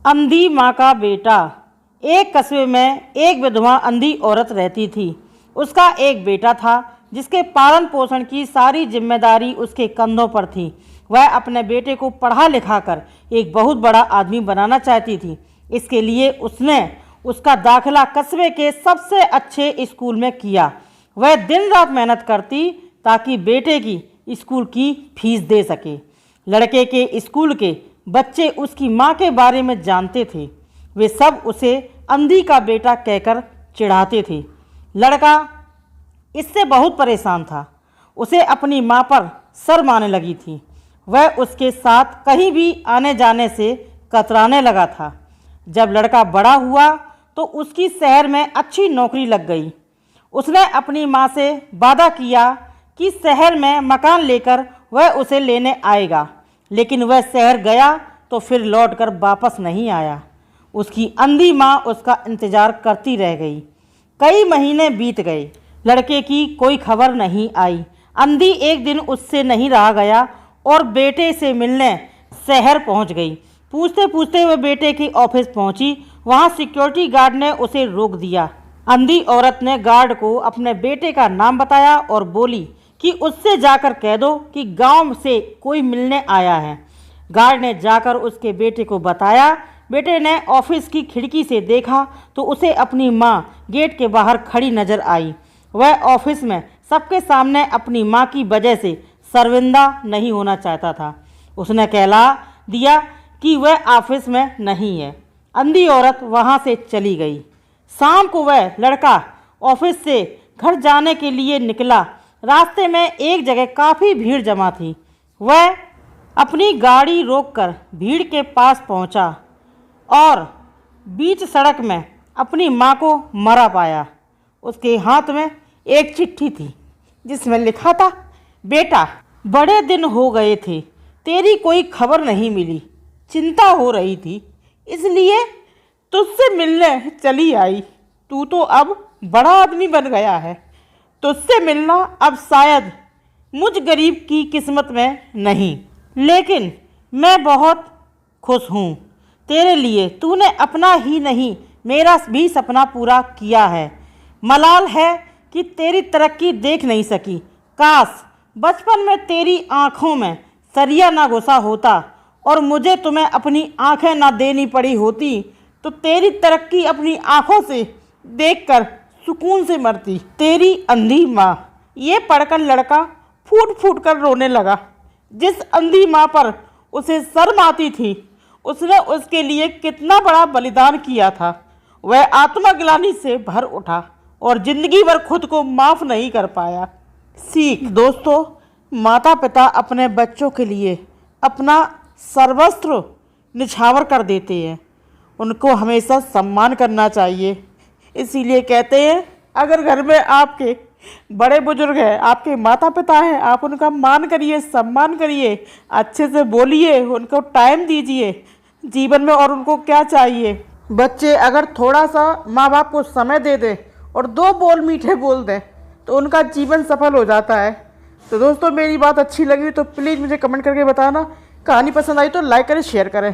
अंधी माँ का बेटा। एक कस्बे में एक विधवा अंधी औरत रहती थी। उसका एक बेटा था जिसके पालन पोषण की सारी जिम्मेदारी उसके कंधों पर थी। वह अपने बेटे को पढ़ा लिखा कर एक बहुत बड़ा आदमी बनाना चाहती थी। इसके लिए उसने उसका दाखिला कस्बे के सबसे अच्छे स्कूल में किया। वह दिन रात मेहनत करती ताकि बेटे की स्कूल की फीस दे सके। लड़के के स्कूल के बच्चे उसकी माँ के बारे में जानते थे। वे सब उसे अंधी का बेटा कहकर चिढ़ाते थे। लड़का इससे बहुत परेशान था। उसे अपनी माँ पर शर्म आने लगी थी। वह उसके साथ कहीं भी आने जाने से कतराने लगा था। जब लड़का बड़ा हुआ तो उसकी शहर में अच्छी नौकरी लग गई। उसने अपनी माँ से वादा किया कि शहर में मकान लेकर वह उसे लेने आएगा, लेकिन वह शहर गया तो फिर लौटकर वापस नहीं आया। उसकी अंधी माँ उसका इंतज़ार करती रह गई। कई महीने बीत गए, लड़के की कोई खबर नहीं आई। अंधी एक दिन उससे नहीं रहा गया और बेटे से मिलने शहर पहुंच गई। पूछते पूछते वह बेटे की ऑफिस पहुंची। वहां सिक्योरिटी गार्ड ने उसे रोक दिया। अंधी औरत ने गार्ड को अपने बेटे का नाम बताया और बोली कि उससे जाकर कह दो कि गांव से कोई मिलने आया है। गार्ड ने जाकर उसके बेटे को बताया। बेटे ने ऑफिस की खिड़की से देखा तो उसे अपनी माँ गेट के बाहर खड़ी नजर आई। वह ऑफिस में सबके सामने अपनी माँ की वजह से शर्मिंदा नहीं होना चाहता था। उसने कहला दिया कि वह ऑफिस में नहीं है। अंधी औरत वहाँ से चली गई। शाम को वह लड़का ऑफिस से घर जाने के लिए निकला। रास्ते में एक जगह काफ़ी भीड़ जमा थी। वह अपनी गाड़ी रोककर भीड़ के पास पहुंचा और बीच सड़क में अपनी माँ को मरा पाया। उसके हाथ में एक चिट्ठी थी जिसमें लिखा था, बेटा बड़े दिन हो गए थे, तेरी कोई खबर नहीं मिली। चिंता हो रही थी इसलिए तुझसे मिलने चली आई। तू तो अब बड़ा आदमी बन गया है। तुझसे मिलना अब शायद मुझ गरीब की किस्मत में नहीं, लेकिन मैं बहुत खुश हूँ तेरे लिए। तूने अपना ही नहीं मेरा भी सपना पूरा किया है। मलाल है कि तेरी तरक्की देख नहीं सकी। काश बचपन में तेरी आँखों में सरिया ना घुसा होता और मुझे तुम्हें अपनी आँखें ना देनी पड़ी होती तो तेरी तरक्की अपनी आँखों से देखकर सुकून से मरती। तेरी अंधी माँ। ये पढ़कर लड़का फूट फूट कर रोने लगा। जिस अंधी माँ पर उसे शर्म आती थी उसने उसके लिए कितना बड़ा बलिदान किया था। वह आत्मग्लानि से भर उठा और जिंदगी भर खुद को माफ़ नहीं कर पाया। सीख दोस्तों, माता पिता अपने बच्चों के लिए अपना सर्वस्व निछावर कर देते हैं। उनको हमेशा सम्मान करना चाहिए। इसीलिए कहते हैं अगर घर में आपके बड़े बुजुर्ग हैं, आपके माता पिता हैं, आप उनका मान करिए, सम्मान करिए, अच्छे से बोलिए, उनको टाइम दीजिए जीवन में। और उनको क्या चाहिए, बच्चे अगर थोड़ा सा माँ बाप को समय दे दें और दो बोल मीठे बोल दें तो उनका जीवन सफल हो जाता है। तो दोस्तों, मेरी बात अच्छी लगी तो प्लीज़ मुझे कमेंट करके बताना। कहानी पसंद आई तो लाइक करें, शेयर करें।